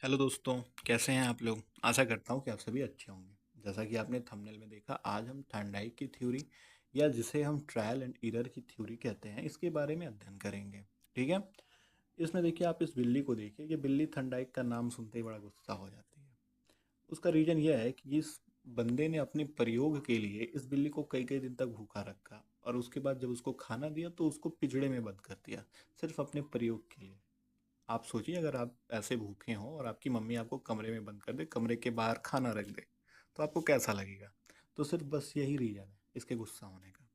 Hello दोस्तों, कैसे हैं आप लोग। आशा करता हूँ कि आप सभी अच्छे होंगे। जैसा कि आपने थंबनेल में देखा, आज हम थॉर्नडाइक की थ्योरी या जिसे हम ट्रायल एंड एरर की थ्योरी कहते हैं, इसके बारे में अध्ययन करेंगे। ठीक है। इसमें देखिए, आप इस बिल्ली को देखिए। ये बिल्ली थॉर्नडाइक का नाम सुनते ही बड़ा गुस्सा हो जाती है। उसका रीज़न यह है कि इस बंदे ने अपने प्रयोग के लिए इस बिल्ली को कई कई दिन तक भूखा रखा, और उसके बाद जब उसको खाना दिया तो उसको पिंजड़े में बंद कर दिया, सिर्फ अपने प्रयोग के लिए। आप सोचिए, अगर आप ऐसे भूखे हों और आपकी मम्मी आपको कमरे में बंद कर दे, कमरे के बाहर खाना रख दे, तो आपको कैसा लगेगा। तो सिर्फ बस यही रीज़न है इसके गुस्सा होने का।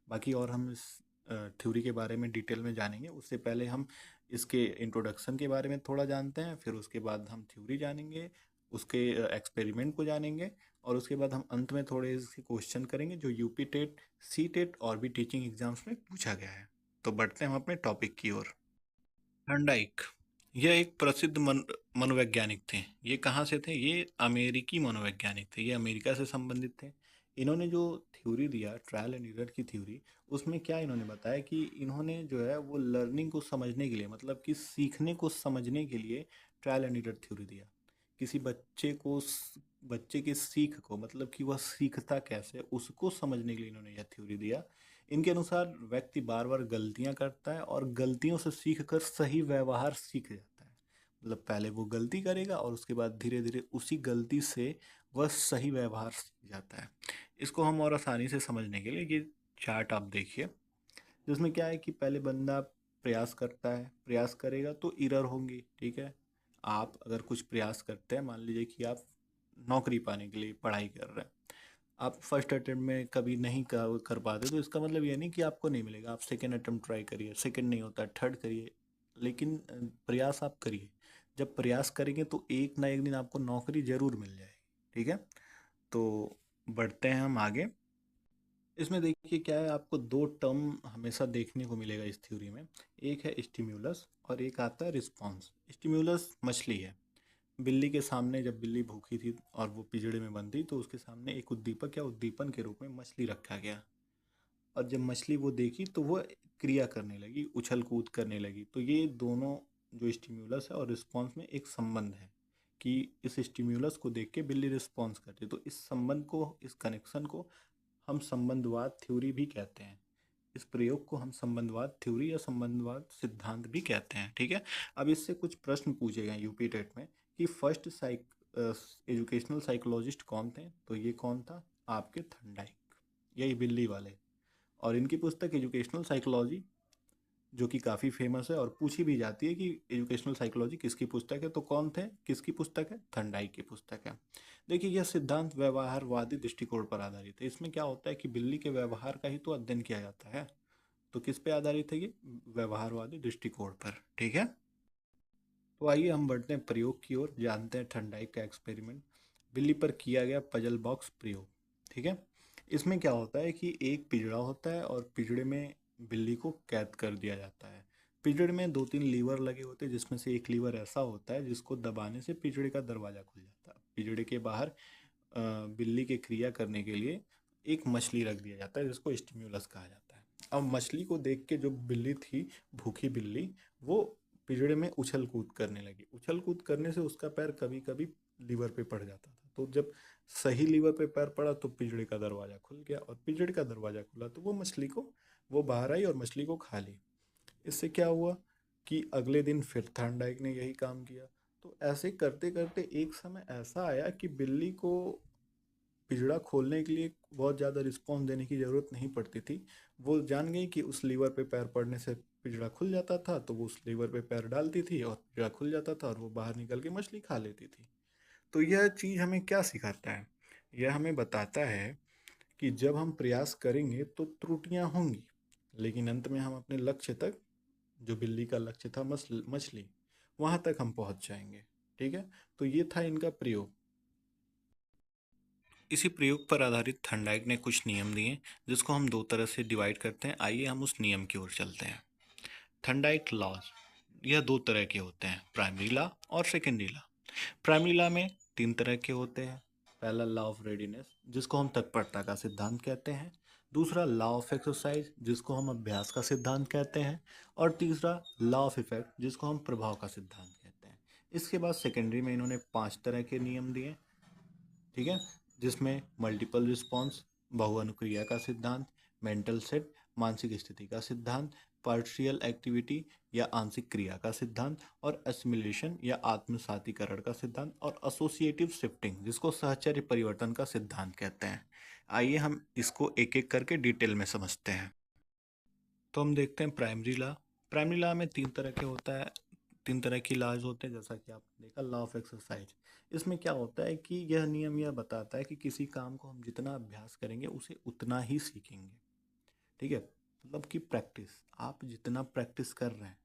बाकी और हम इस थ्योरी के बारे में डिटेल में जानेंगे। उससे पहले हम इसके इंट्रोडक्शन के बारे में थोड़ा जानते हैं, फिर उसके बाद हम थ्योरी जानेंगे, उसके एक्सपेरिमेंट को जानेंगे, और उसके बाद हम अंत में थोड़े इसके क्वेश्चन करेंगे जो यूपी टेट, सी टेट और भी टीचिंग एग्जाम्स में पूछा गया है। तो बढ़ते हैं हम अपने टॉपिक की ओर। थॉर्नडाइक, यह एक प्रसिद्ध मनोवैज्ञानिक थे। ये कहाँ से थे? ये अमेरिकी मनोवैज्ञानिक थे। ये अमेरिका से संबंधित थे। इन्होंने जो थ्योरी दिया, ट्रायल एंड एरर की थ्योरी, उसमें क्या इन्होंने बताया कि इन्होंने जो है वो लर्निंग को समझने के लिए, मतलब कि सीखने को समझने के लिए ट्रायल एंड एरर थ्योरी दिया। किसी बच्चे की सीख को, मतलब कि वह सीखता कैसे, उसको समझने के लिए इन्होंने यह थ्योरी दिया। इनके अनुसार व्यक्ति बार बार गलतियां करता है और गलतियों से सीख कर सही व्यवहार सीख जाता है। मतलब पहले वो गलती करेगा और उसके बाद धीरे धीरे उसी गलती से वह सही व्यवहार सीख जाता है। इसको हम और आसानी से समझने के लिए ये चार्ट आप देखिए, जिसमें क्या है कि पहले बंदा प्रयास करता है, प्रयास करेगा तो एरर होंगी। ठीक है। आप अगर कुछ प्रयास करते हैं, मान लीजिए कि आप नौकरी पाने के लिए पढ़ाई कर रहे हैं, आप फर्स्ट अटेम्प्ट में कभी नहीं कर पाते, तो इसका मतलब ये नहीं कि आपको नहीं मिलेगा। आप सेकेंड अटेम्प्ट ट्राई करिए, सेकेंड नहीं होता थर्ड करिए, लेकिन प्रयास आप करिए। जब प्रयास करेंगे तो एक ना एक दिन आपको नौकरी जरूर मिल जाएगी। ठीक है। तो बढ़ते हैं हम आगे। इसमें देखिए क्या है, आपको दो टर्म हमेशा देखने को मिलेगा इस थ्योरी में। एक है स्टिम्यूलस और एक आता है रिस्पॉन्स। स्टिम्यूलस मछली है। बिल्ली के सामने जब बिल्ली भूखी थी और वो पिंजड़े में बंद थी, तो उसके सामने एक उद्दीपक या उद्दीपन के रूप में मछली रखा गया। और जब मछली वो देखी तो वो क्रिया करने लगी, उछल कूद करने लगी। तो ये दोनों, जो स्टिम्यूलस है और रिस्पॉन्स में एक संबंध है कि इस स्टिम्यूलस को देख के बिल्ली रिस्पॉन्स करती है। तो इस संबंध को, इस कनेक्शन को हम संबंधवाद थ्योरी भी कहते हैं। इस प्रयोग को हम संबंधवाद थ्योरी या संबंधवाद सिद्धांत भी कहते हैं। ठीक है। अब इससे कुछ प्रश्न पूछे गए यूपी टेट में कि फर्स्ट एजुकेशनल साइकोलॉजिस्ट कौन थे। तो ये कौन था? आपके थॉर्नडाइक, यही बिल्ली वाले। और इनकी पुस्तक एजुकेशनल साइकोलॉजी, जो कि काफ़ी फेमस है और पूछी भी जाती है कि एजुकेशनल साइकोलॉजी किसकी पुस्तक है। तो कौन थे, किसकी पुस्तक है? थॉर्नडाइक की पुस्तक है। देखिए, यह सिद्धांत व्यवहारवादी दृष्टिकोण पर आधारित है। इसमें क्या होता है कि बिल्ली के व्यवहार का ही तो अध्ययन किया जाता है। तो किस पे आधारित है ये? व्यवहारवादी दृष्टिकोण पर। ठीक है। तो आइए हम बढ़ते हैं प्रयोग की ओर, जानते हैं थॉर्नडाइक का एक्सपेरिमेंट। बिल्ली पर किया गया पजल बॉक्स प्रयोग। ठीक है। इसमें क्या होता है कि एक पिंजड़ा होता है और पिंजड़े में बिल्ली को कैद कर दिया जाता है। पिंजड़े में दो तीन लीवर लगे होते हैं, जिसमें से एक लीवर ऐसा होता है जिसको दबाने से पिंजड़े का दरवाज़ा खुल जाता है। पिंजड़े के बाहर बिल्ली के क्रिया करने के लिए एक मछली रख दिया जाता है, जिसको स्टिम्युलस कहा जाता है। अब मछली को देख के जो बिल्ली थी, भूखी बिल्ली, वो पिंजड़े में उछल कूद करने लगी। उछल कूद करने से उसका पैर कभी कभी लीवर पे पड़ जाता था। तो जब सही लीवर पे पैर पड़ा तो पिंजड़े का दरवाज़ा खुल गया, और पिंजड़े का दरवाज़ा खुला तो वो मछली को, वो बाहर आई और मछली को खा ली। इससे क्या हुआ कि अगले दिन फिर थॉर्नडाइक ने यही काम किया। तो ऐसे करते करते एक समय ऐसा आया कि बिल्ली को पिंजड़ा खोलने के लिए बहुत ज़्यादा रिस्पॉन्स देने की ज़रूरत नहीं पड़ती थी। वो जान गई कि उस लीवर पे पैर पड़ने से पिंजड़ा खुल जाता था, तो वो उस लीवर पे पैर डालती थी और पिंजड़ा खुल जाता था और वो बाहर निकल के मछली खा लेती थी। तो यह चीज़ हमें क्या सिखाता है? यह हमें बताता है कि जब हम प्रयास करेंगे तो त्रुटियां होंगी, लेकिन अंत में हम अपने लक्ष्य तक, जो बिल्ली का लक्ष्य था मछली, वहां तक हम पहुंच जाएंगे। ठीक है। तो ये था इनका प्रयोग। इसी प्रयोग पर आधारित थॉर्नडाइक ने कुछ नियम दिए, जिसको हम दो तरह से डिवाइड करते हैं। आइए हम उस नियम की ओर चलते हैं। थॉर्नडाइक लॉज, यह दो तरह के होते हैं, प्राइमरी लॉ और सेकेंडरी लॉ। प्राइमरी लॉ में तीन तरह के होते हैं। पहला लॉ ऑफ रेडीनेस, जिसको हम तत्परता का सिद्धांत कहते हैं। दूसरा लॉ ऑफ एक्सरसाइज, जिसको हम अभ्यास का सिद्धांत कहते हैं। और तीसरा लॉ ऑफ इफेक्ट, जिसको हम प्रभाव का सिद्धांत कहते हैं। इसके बाद सेकेंडरी में इन्होंने 5 तरह के नियम दिए, ठीक है, जिसमें मल्टीपल रिस्पॉन्स, बहुअनुक्रिया का सिद्धांत, मेंटल सेट, मानसिक स्थिति का सिद्धांत, पार्शियल एक्टिविटी या आंशिक क्रिया का सिद्धांत, और एसिमिलेशन या आत्मसातीकरण का सिद्धांत, और एसोसिएटिव शिफ्टिंग जिसको सहचर्य परिवर्तन का सिद्धांत कहते हैं। आइए हम इसको एक एक करके डिटेल में समझते हैं। तो हम देखते हैं प्राइमरी लॉ। प्राइमरी लॉ में 3 तरह के होता है, 3 तरह की लॉज होते हैं, जैसा कि आपने देखा लॉ ऑफ एक्सरसाइज। इसमें क्या होता है कि यह नियम यह बताता है कि किसी काम को हम जितना अभ्यास करेंगे उसे उतना ही सीखेंगे, ठीक है। मतलब कि प्रैक्टिस, आप जितना प्रैक्टिस कर रहे हैं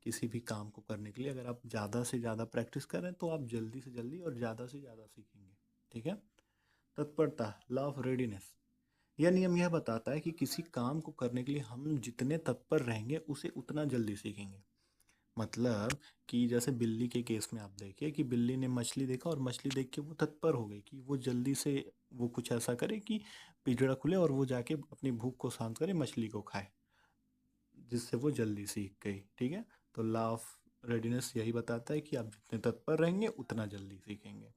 किसी भी काम को करने के लिए, अगर आप ज़्यादा से ज़्यादा प्रैक्टिस कर रहे हैं तो आप जल्दी से जल्दी और ज़्यादा से ज़्यादा सीखेंगे, ठीक है। तत्परता, लॉ ऑफ रेडीनेस, यह नियम यह बताता है कि किसी काम को करने के लिए हम जितने तत्पर रहेंगे उसे उतना जल्दी सीखेंगे। मतलब कि जैसे बिल्ली के केस में आप देखिए कि बिल्ली ने मछली देखा और मछली देख के वो तत्पर हो गई कि वो जल्दी से वो कुछ ऐसा करे कि पिंजड़ा खुले और वो जाके अपनी भूख को शांत करे, मछली को खाए, जिससे वो जल्दी सीख गई, ठीक है। तो लॉ ऑफ रेडीनेस यही बताता है कि आप जितने तत्पर रहेंगे उतना जल्दी सीखेंगे।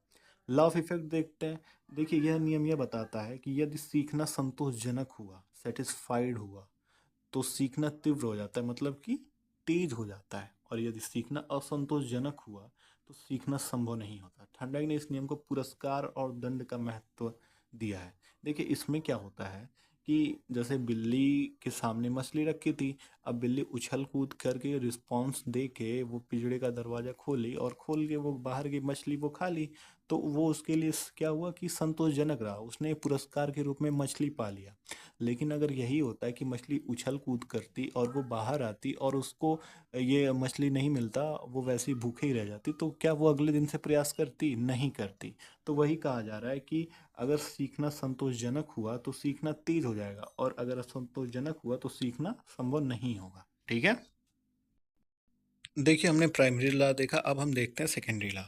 लॉ ऑफ इफेक्ट देखते हैं। देखिए यह नियम यह बताता है कि यदि सीखना संतोषजनक हुआ, सेटिस्फाइड हुआ, तो सीखना तीव्र हो जाता है, मतलब कि तेज हो जाता है, और यदि सीखना असंतोषजनक हुआ तो सीखना संभव नहीं होता। थर्नडाइक ने इस नियम को पुरस्कार और दंड का महत्व दिया है। देखिए इसमें क्या होता है कि जैसे बिल्ली के सामने मछली रखी थी, अब बिल्ली उछल कूद करके रिस्पॉन्स दे के वो पिंजड़े का दरवाज़ा खोली और खोल के वो बाहर की मछली वो खा ली, तो वो उसके लिए क्या हुआ कि संतोषजनक रहा, उसने पुरस्कार के रूप में मछली पा लिया। लेकिन अगर यही होता है कि मछली उछल कूद करती और वो बाहर आती और उसको ये मछली नहीं मिलता, वो वैसे ही भूखे ही रह जाती, तो क्या वो अगले दिन से प्रयास करती? नहीं करती। तो वही कहा जा रहा है कि अगर सीखना संतोषजनक हुआ तो सीखना तेज हो जाएगा, और अगर असंतोषजनक हुआ तो सीखना संभव नहीं होगा, ठीक है। देखिए हमने प्राइमरी लॉ देखा, अब हम देखते हैं सेकेंडरी लॉ।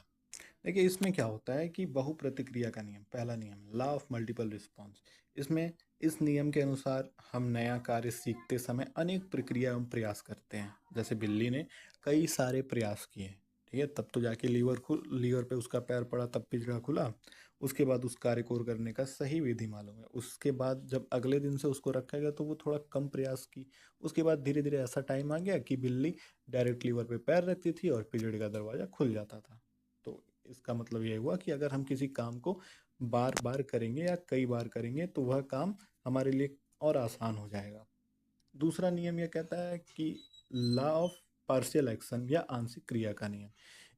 देखिए इसमें क्या होता है कि बहुप्रतिक्रिया का नियम, पहला नियम लॉ ऑफ मल्टीपल रिस्पॉन्स। इसमें इस नियम के अनुसार हम नया कार्य सीखते समय अनेक प्रक्रिया एवं प्रयास करते हैं। जैसे बिल्ली ने कई सारे प्रयास किए, ठीक है, तब तो जाके लीवर पे उसका पैर पड़ा, तब पिंजरा खुला, उसके बाद उस कार्य को करने का सही विधि मालूम है, उसके बाद जब अगले दिन से उसको रखा गया तो वो थोड़ा कम प्रयास की, उसके बाद धीरे धीरे ऐसा टाइम आ गया कि बिल्ली डायरेक्ट लीवर पे पैर रखती थी और पिंजरे का दरवाज़ा खुल जाता था। तो इसका मतलब ये हुआ कि अगर हम किसी काम को बार बार करेंगे या कई बार करेंगे तो वह काम हमारे लिए और आसान हो जाएगा। दूसरा नियम यह कहता है कि लॉ ऑफ पार्शियल एक्शन या आंशिक क्रिया का नियम।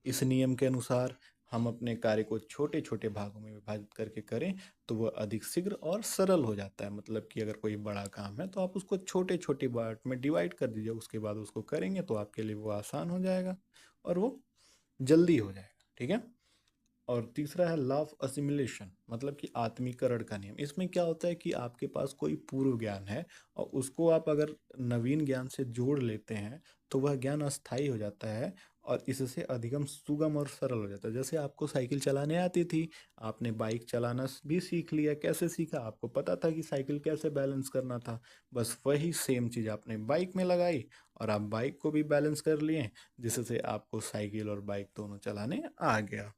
इस नियम के अनुसार हम अपने कार्य को छोटे छोटे भागों में विभाजित करके करें तो वह अधिक शीघ्र और सरल हो जाता है। मतलब कि अगर कोई बड़ा काम है तो आप उसको छोटे छोटे पार्ट में डिवाइड कर दीजिए, उसके बाद उसको करेंगे तो आपके लिए वो आसान हो जाएगा और वो जल्दी हो जाएगा, ठीक है। और तीसरा है लॉ ऑफ असिमिलेशन, मतलब कि आत्मीकरण का नियम। इसमें क्या होता है कि आपके पास कोई पूर्व ज्ञान है और उसको आप अगर नवीन ज्ञान से जोड़ लेते हैं तो वह ज्ञान अस्थायी हो जाता है और इससे अधिगम सुगम और सरल हो जाता है। जैसे आपको साइकिल चलाने आती थी, आपने बाइक चलाना भी सीख लिया। कैसे सीखा? आपको पता था कि साइकिल कैसे बैलेंस करना था, बस वही सेम चीज़ आपने बाइक में लगाई और आप बाइक को भी बैलेंस कर लिए, जिससे आपको साइकिल और बाइक दोनों चलाने आ गया।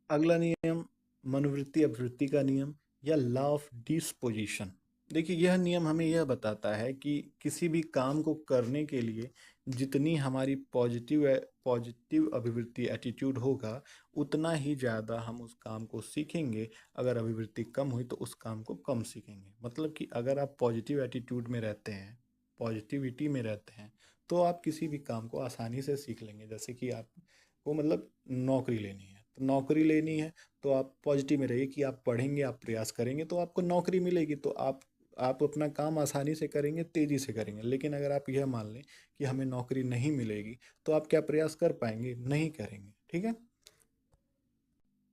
अगला नियम मनोवृत्ति अभिवृत्ति का नियम या लॉ ऑफ डिस्पोजिशन। देखिए यह नियम हमें यह बताता है कि किसी भी काम को करने के लिए जितनी हमारी पॉजिटिव अभिवृत्ति एटीट्यूड होगा उतना ही ज़्यादा हम उस काम को सीखेंगे। अगर अभिवृत्ति कम हुई तो उस काम को कम सीखेंगे। मतलब कि अगर आप पॉजिटिव एटीट्यूड में रहते हैं, पॉजिटिविटी में रहते हैं, तो आप किसी भी काम को आसानी से सीख लेंगे। जैसे कि आपको मतलब नौकरी लेनी है, तो नौकरी लेनी है तो आप पॉजिटिव में रहिए कि आप पढ़ेंगे, आप प्रयास करेंगे तो आपको नौकरी मिलेगी। तो आप अपना काम आसानी से करेंगे, तेज़ी से करेंगे। लेकिन अगर आप यह मान लें कि हमें नौकरी नहीं मिलेगी तो आप क्या प्रयास कर पाएंगे? नहीं करेंगे, ठीक है।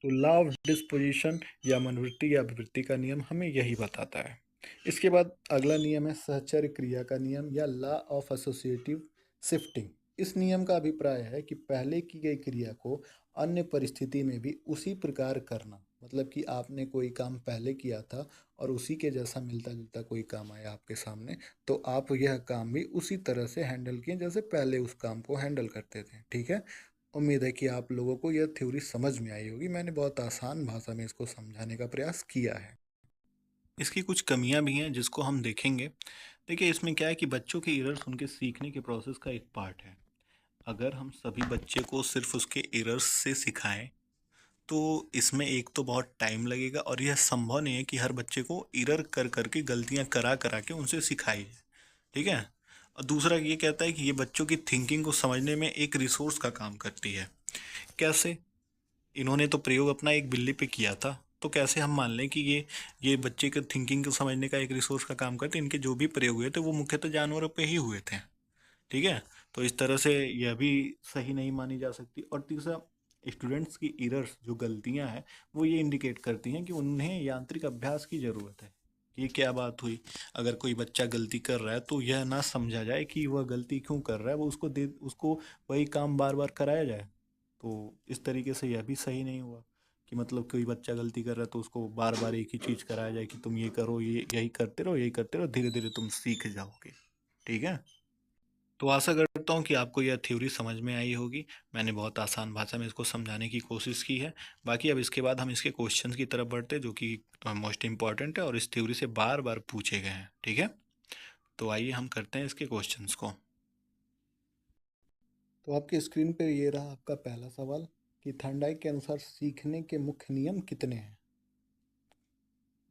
तो लॉ ऑफ डिस्पोजिशन या मनोवृत्ति या अभिवृत्ति का नियम हमें यही बताता है। इसके बाद अगला नियम है सहचर्य क्रिया का नियम या लॉ ऑफ एसोसिएटिव शिफ्टिंग। इस नियम का अभिप्राय है कि पहले की गई क्रिया को अन्य परिस्थिति में भी उसी प्रकार करना। मतलब कि आपने कोई काम पहले किया था और उसी के जैसा मिलता जुलता कोई काम आया आपके सामने, तो आप यह काम भी उसी तरह से हैंडल किए जैसे पहले उस काम को हैंडल करते थे, ठीक है। उम्मीद है कि आप लोगों को यह थ्योरी समझ में आई होगी। मैंने बहुत आसान भाषा में इसको समझाने का प्रयास किया है। इसकी कुछ कमियां भी हैं जिसको हम देखेंगे। देखिए, इसमें क्या है कि बच्चों के एरर्स उनके सीखने के प्रोसेस का एक पार्ट है। अगर हम सभी बच्चे को सिर्फ उसके एरर्स से सिखाएं तो इसमें एक तो बहुत टाइम लगेगा, और यह संभव नहीं है कि हर बच्चे को एरर कर करके गलतियां करा करा के उनसे सिखाई जाए। ठीक है। और दूसरा ये कहता है कि ये बच्चों की थिंकिंग को समझने में एक रिसोर्स का काम करती है। कैसे? इन्होंने तो प्रयोग अपना एक बिल्ली पे किया था, तो कैसे हम मान लें कि ये बच्चे के थिंकिंग को समझने का एक रिसोर्स का काम करते? इनके जो भी प्रयोग हुए थे वो मुख्यतः जानवरों पे ही हुए थे। ठीक है। तो इस तरह से यह भी सही नहीं मानी जा सकती। और तीसरा, स्टूडेंट्स की एरर्स जो गलतियां हैं वो ये इंडिकेट करती हैं कि उन्हें यांत्रिक अभ्यास की ज़रूरत है। ये क्या बात हुई? अगर कोई बच्चा गलती कर रहा है तो यह ना समझा जाए कि वह गलती क्यों कर रहा है, वो उसको वही काम बार बार कराया जाए। तो इस तरीके से यह भी सही नहीं हुआ कि मतलब कोई बच्चा गलती कर रहा है तो उसको बार बार एक ही चीज़ कराया जाए कि तुम ये करो, ये यही करते रहो, यही करते रहो, धीरे धीरे तुम सीख जाओगे। ठीक है। तो आशा करता हूँ कि आपको यह थ्योरी समझ में आई होगी। मैंने बहुत आसान भाषा में इसको समझाने की कोशिश की है। बाकी अब इसके बाद हम इसके क्वेश्चंस की तरफ बढ़ते हैं जो कि मोस्ट इम्पॉर्टेंट है और इस थ्योरी से बार बार पूछे गए हैं। ठीक है। तो आइए हम करते हैं इसके क्वेश्चंस को। तो आपकी स्क्रीन पे ये रहा आपका पहला सवाल कि थर्नडाइक के अनुसार सीखने के मुख्य नियम कितने हैं।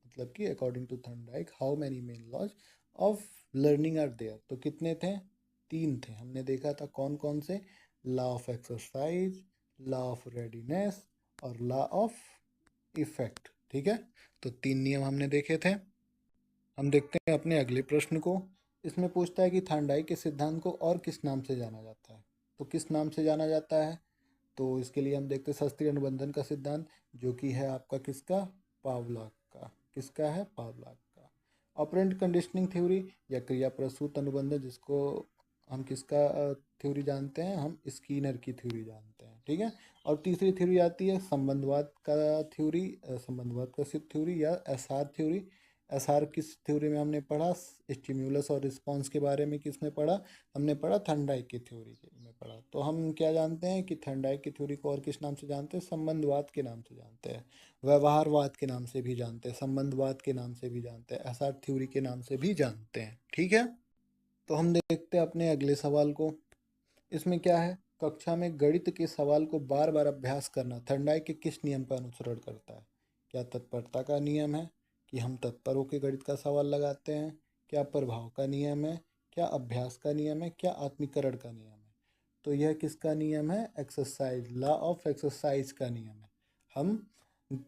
मतलब कि according to Thorndike how many main laws of learning are there. तो कितने थे? 3 थे। हमने देखा था कौन कौन से? Law of exercise, law of readiness और लॉ ऑफ इफेक्ट। ठीक है। तो 3 नियम हमने देखे थे। हम देखते हैं अपने अगले प्रश्न को। इसमें पूछता है कि थर्नडाइक के सिद्धांत को और किस नाम से जाना जाता है। तो किस नाम से जाना जाता है? तो इसके लिए हम देखते हैं शास्त्रीय अनुबंधन का सिद्धांत, जो कि है आपका किसका? पावलॉक का। किसका है? पावलॉक का। ऑपरेंट कंडीशनिंग थ्योरी या क्रिया प्रसूत अनुबंधन, जिसको हम किसका थ्योरी जानते हैं? हम स्कीनर की थ्योरी जानते हैं। ठीक है। और तीसरी थ्योरी आती है संबंधवाद का थ्योरी, संबंधवाद का सिद्ध थ्योरी या एसआर थ्योरी। एसआर किस थ्योरी में हमने पढ़ा? स्टिम्युलस और रिस्पॉन्स के बारे में किसमें पढ़ा? हमने पढ़ा थर्नडाइक की थ्योरी में पढ़ा। तो हम क्या जानते हैं कि थर्नडाइक की थ्योरी को और किस नाम से जानते हैं? संबंधवाद के नाम से जानते हैं, व्यवहारवाद के नाम से भी जानते हैं, संबंधवाद के नाम से भी जानते हैं, एसआर थ्योरी के नाम से भी जानते हैं। ठीक है। तो हम देखते हैं अपने अगले सवाल को। इसमें क्या है? कक्षा में गणित के सवाल को बार बार अभ्यास करना थर्नडाइक के किस नियम का अनुसरण करता है? क्या तत्परता का नियम है कि हम तत्पर होकर गणित का सवाल लगाते हैं? क्या प्रभाव का नियम है? क्या अभ्यास का नियम है? क्या आत्मीकरण का नियम है? तो यह किसका नियम है? एक्सरसाइज, लॉ ऑफ एक्सरसाइज का नियम है। हम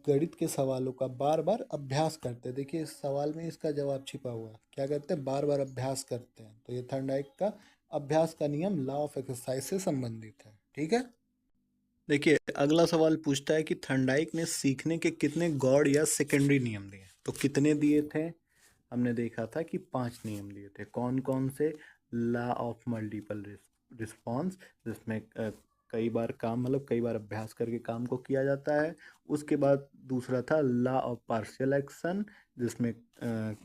गणित के सवालों का बार बार अभ्यास करते हैं। देखिए इस सवाल में इसका जवाब छिपा हुआ है। क्या करते हैं? बार बार अभ्यास करते हैं। तो ये थर्नडाइक का अभ्यास का नियम लॉ ऑफ एक्सरसाइज से संबंधित है। ठीक है। देखिए अगला सवाल पूछता है कि थर्नडाइक ने सीखने के कितने गौड़ या सेकेंडरी नियम दिए। तो कितने दिए थे? हमने देखा था कि 5 नियम दिए थे। कौन कौन से? लॉ ऑफ मल्टीपल रिस्पॉन्स, जिसमें कई बार काम मतलब कई बार अभ्यास करके काम को किया जाता है। उसके बाद दूसरा था लॉ ऑफ पार्शियल एक्शन, जिसमें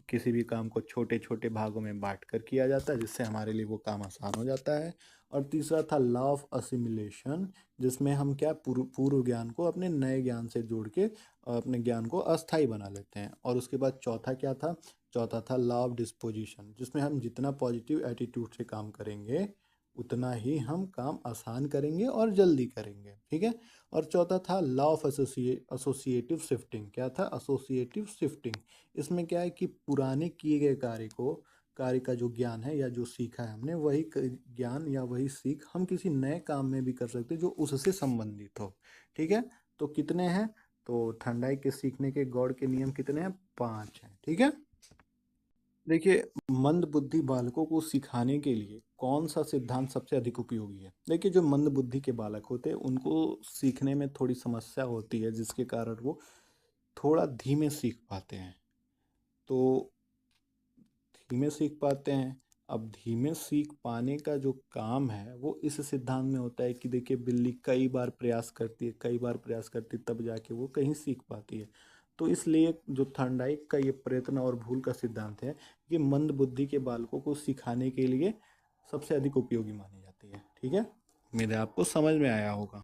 किसी भी काम को छोटे छोटे भागों में बांट कर किया जाता है, जिससे हमारे लिए वो काम आसान हो जाता है। और तीसरा था लॉ ऑफ असिमिलेशन, जिसमें हम क्या पूर्व ज्ञान को अपने नए ज्ञान से जोड़ के अपने ज्ञान को अस्थायी बना लेते हैं। और उसके बाद चौथा क्या था? चौथा था लॉ ऑफ डिस्पोजिशन, जिसमें हम जितना पॉजिटिव एटीट्यूड से काम करेंगे उतना ही हम काम आसान करेंगे और जल्दी करेंगे। ठीक है। और चौथा था लॉ ऑफ एसोसिएटिव शिफ्टिंग। क्या था? Associative shifting. इसमें क्या है कि पुराने किए गए कार्य का जो ज्ञान है या जो सीखा है हमने, वही ज्ञान या वही सीख हम किसी नए काम में भी कर सकते हैं जो उससे संबंधित हो। ठीक है। तो कितने हैं? तो थर्नडाइक के सीखने के गौड़ के नियम कितने हैं? 5 हैं। ठीक है। देखिए मंद बुद्धि बालकों को सिखाने के लिए कौन सा सिद्धांत सबसे अधिक उपयोगी है? देखिए जो मंद बुद्धि के बालक होते हैं उनको सीखने में थोड़ी समस्या होती है, जिसके कारण वो थोड़ा धीमे सीख पाते हैं। तो धीमे सीख पाते हैं। अब धीमे सीख पाने का जो काम है वो इस सिद्धांत में होता है कि देखिए बिल्ली कई बार प्रयास करती है, कई बार प्रयास करती है, तब जाके वो कहीं सीख पाती है। तो इसलिए जो थर्नडाइक का ये प्रयत्न और भूल का सिद्धांत है, ये मंद बुद्धि के बालकों को सिखाने के लिए सबसे अधिक उपयोगी मानी जाती है। ठीक है। उम्मीद है आपको समझ में आया होगा।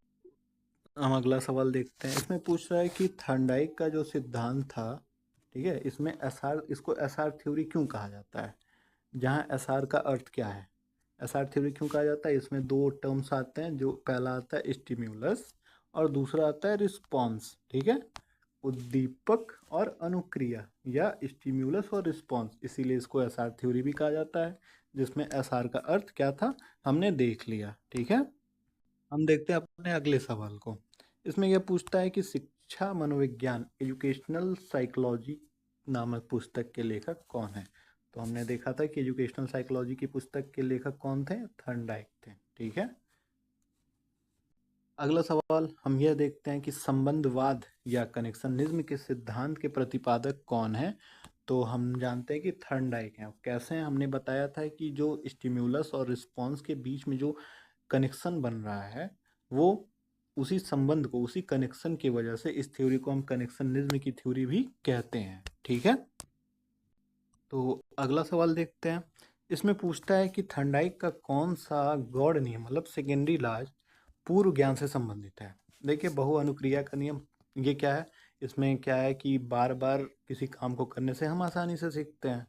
हम अगला सवाल देखते हैं। इसमें पूछ रहा है कि थॉर्नडाइक का जो सिद्धांत था, ठीक है, इसमें एसआर, इसको एसआर थ्योरी क्यों कहा जाता है? जहाँ एसआर का अर्थ क्या है, एसआर थ्योरी क्यों कहा जाता है? इसमें दो टर्म्स आते हैं, जो पहला आता है स्टिम्युलस और दूसरा आता है रिस्पॉन्स, ठीक है, उद्दीपक और अनुक्रिया, या स्टिम्युलस और रिस्पॉन्स, इसीलिए इसको एसआर थ्योरी भी कहा जाता है। जिसमें एसआर का अर्थ क्या था हमने देख लिया, ठीक है। हम देखते हैं अपने अगले सवाल को। इसमें यह पूछता है कि शिक्षा मनोविज्ञान एजुकेशनल साइकोलॉजी नामक पुस्तक के लेखक कौन है? तो हमने देखा था कि एजुकेशनल साइकोलॉजी की पुस्तक के लेखक कौन थे? थॉर्नडाइक थे, ठीक है। अगला सवाल हम यह देखते हैं कि संबंधवाद या कनेक्शनिज्म के सिद्धांत के प्रतिपादक कौन है? तो हम जानते हैं कि थॉर्नडाइक हैं। कैसे हैं? हमने बताया था कि जो स्टिम्युलस और रिस्पॉन्स के बीच में जो कनेक्शन बन रहा है, वो उसी संबंध को, उसी कनेक्शन की वजह से इस थ्योरी को हम कनेक्शनिज्म की थ्योरी भी कहते हैं, ठीक है। तो अगला सवाल देखते हैं। इसमें पूछता है कि थॉर्नडाइक का कौन सा गौड़ नियम, मतलब सेकेंडरी लॉज, पूर्व ज्ञान से संबंधित है? देखिए, बहु अनुक्रिया का नियम, ये क्या है? इसमें क्या है कि बार बार किसी काम को करने से हम आसानी से सीखते हैं,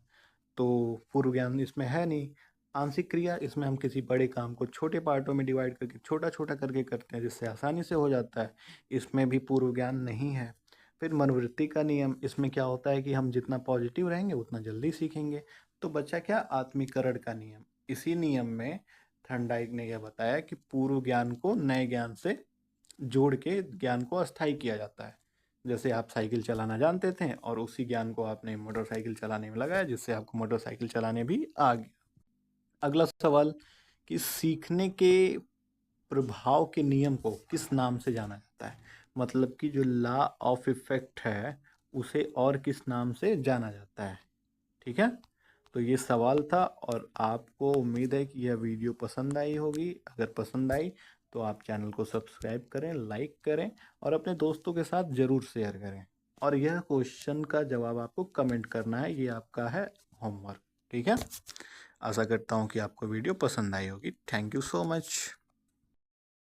तो पूर्व ज्ञान इसमें है नहीं। आंशिक क्रिया, इसमें हम किसी बड़े काम को छोटे पार्टों में डिवाइड करके छोटा छोटा करके करते हैं, जिससे आसानी से हो जाता है, इसमें भी पूर्व ज्ञान नहीं है। फिर मनोवृत्ति का नियम, इसमें क्या होता है कि हम जितना पॉजिटिव रहेंगे उतना जल्दी सीखेंगे। तो बचा क्या? आत्मीकरण का नियम। इसी नियम में थॉर्नडाइक ने यह बताया कि पूर्व ज्ञान को नए ज्ञान से जोड़ के ज्ञान को अस्थायी किया जाता है। जैसे आप साइकिल चलाना जानते थे और उसी ज्ञान को आपने मोटरसाइकिल चलाने में लगाया, जिससे आपको मोटरसाइकिल चलाने भी आ गया। अगला सवाल कि सीखने के प्रभाव के नियम को किस नाम से जाना जाता है? मतलब कि जो लॉ ऑफ इफेक्ट है, उसे और किस नाम से जाना जाता है, ठीक है। तो ये सवाल था, और आपको उम्मीद है कि यह वीडियो पसंद आई होगी। अगर पसंद आई तो आप चैनल को सब्सक्राइब करें, लाइक करें और अपने दोस्तों के साथ ज़रूर शेयर करें। और यह क्वेश्चन का जवाब आपको कमेंट करना है, ये आपका है होमवर्क, ठीक है। आशा करता हूँ कि आपको वीडियो पसंद आई होगी। Thank you so much.